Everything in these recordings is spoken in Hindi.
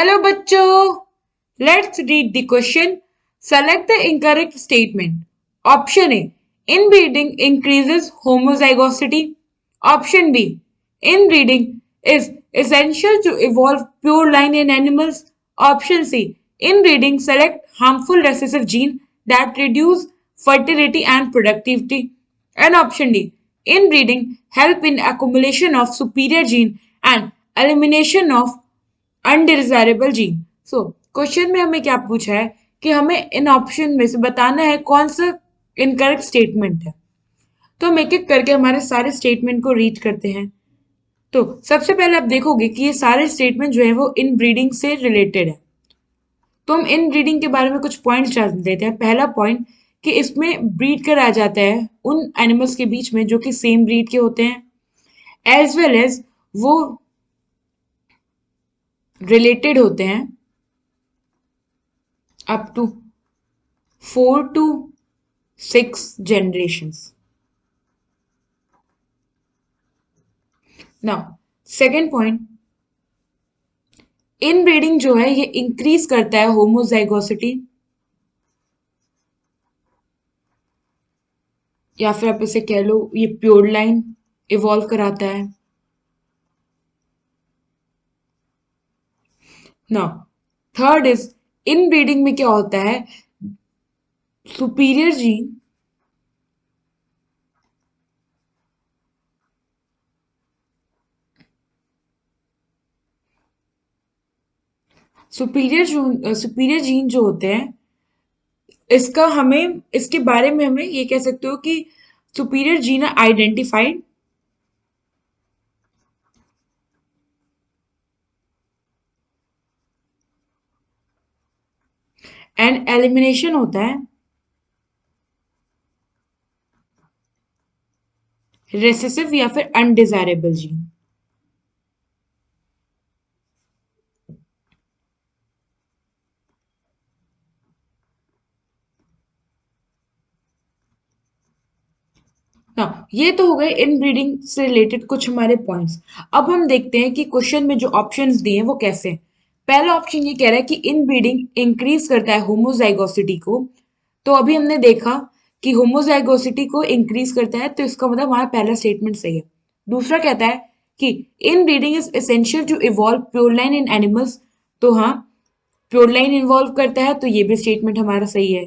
हेलो बच्चों, let's read the question. Select the incorrect statement. Option A, inbreeding increases homozygosity. Option B, inbreeding is essential to evolve pure line in animals. Option C, inbreeding select harmful recessive gene that reduce fertility and productivity. And option D, inbreeding help in accumulation of superior gene and elimination of undesirable gene. So question में हमें क्या पूछा है कि हमें इन ऑप्शन में से बताना है कौन सा इनकरेक्ट स्टेटमेंट है. तो हम एक एक करके हमारे सारे स्टेटमेंट को रीड करते हैं. तो सबसे पहले आप देखोगे कि ये सारे स्टेटमेंट जो है वो इन ब्रीडिंग से रिलेटेड है. तो हम इन ब्रीडिंग के बारे में कुछ पॉइंट्स जान लेते हैं. पहला पॉइंट कि इसमें ब्रीड कराया जाता है उन एनिमल्स के बीच में जो कि सेम ब्रीड के होते हैं, एज वेल एज वो रिलेटेड होते हैं up to 4 to 6 generations. Now, second point, inbreeding जो है ये इंक्रीज करता है होमोजाइगोसिटी, या फिर आप इसे कह लो ये प्योर लाइन इवॉल्व कराता है. नाउ थर्ड इज, इनब्रीडिंग में क्या होता है, सुपीरियर जीन सुपीरियर जीन जो होते हैं, इसका हमें इसके बारे में हमें ये कह सकते हो कि superior gene identified and elimination होता है रेसेसिव या फिर अनडिजायरेबल जीन. हाँ, ये तो हो गए इन ब्रीडिंग से रिलेटेड कुछ हमारे पॉइंट्स. अब हम देखते हैं कि क्वेश्चन में जो ऑप्शंस दिए हैं वो कैसे हैं. पहला ऑप्शन ये कह रहा है कि इन ब्रीडिंग इंक्रीज करता है होमोजाइगोसिटी को. तो अभी हमने देखा कि होमोजाइगोसिटी को इंक्रीज करता है, तो इसका मतलब हमारा पहला स्टेटमेंट सही है. दूसरा कहता है कि inbreeding is essential to evolve pure line in animals. तो हाँ, प्योर लाइन इन्वॉल्व करता है, तो ये भी स्टेटमेंट हमारा सही है.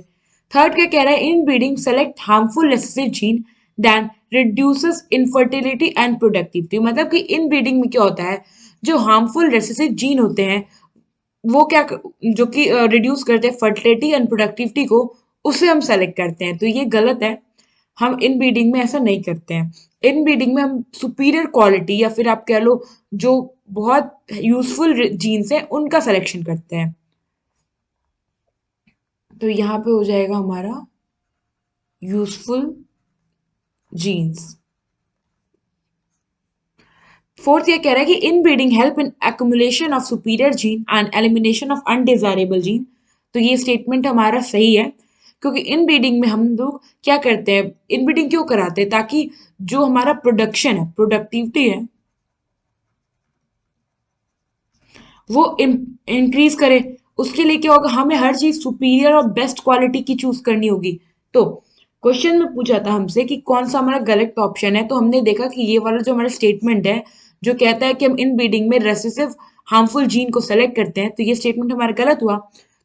थर्ड क्या कह रहा है, inbreeding select harmful recessive gene than reduces infertility and productivity. मतलब कि इन ब्रीडिंग में क्या होता है, जो हार्मफुल रिसेसिव जीन होते हैं वो क्या जो कि रिड्यूस करते हैं फर्टिलिटी एंड प्रोडक्टिविटी को, उसे हम सेलेक्ट करते हैं. तो ये गलत है. हम इन ब्रीडिंग में ऐसा नहीं करते हैं. इन ब्रीडिंग में हम सुपीरियर क्वालिटी या फिर आप कह लो जो बहुत यूजफुल जीन्स हैं उनका सिलेक्शन करते हैं. तो यहाँ पे हो जाएगा हमारा यूजफुल जीन्स. फोर्थ ये कह रहा है कि इन breeding help in accumulation of superior gene and elimination of undesirable gene. तो ये स्टेटमेंट हमारा सही है, क्योंकि इन ब्रीडिंग में हम लोग क्या करते हैं, इन ब्रीडिंग क्यों कराते हैं, ताकि जो हमारा प्रोडक्शन है, प्रोडक्टिविटी है, वो इंक्रीज करे. उसके लिए क्या होगा, हमें हर चीज सुपीरियर और बेस्ट क्वालिटी की चूज करनी होगी. तो क्वेश्चन में पूछा था हमसे कि कौन सा हमारा गलत ऑप्शन है, तो हमने देखा कि ये वाला जो हमारा स्टेटमेंट है जो कहता है कि हम इन ब्रीडिंग में रेसेसिव हार्मफुल जीन को सेलेक्ट करते हैं, तो ये स्टेटमेंट हमारा गलत हुआ.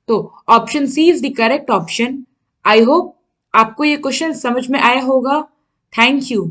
तो option C is the correct option. I hope आपको ये क्वेश्चन समझ में आया होगा. Thank you.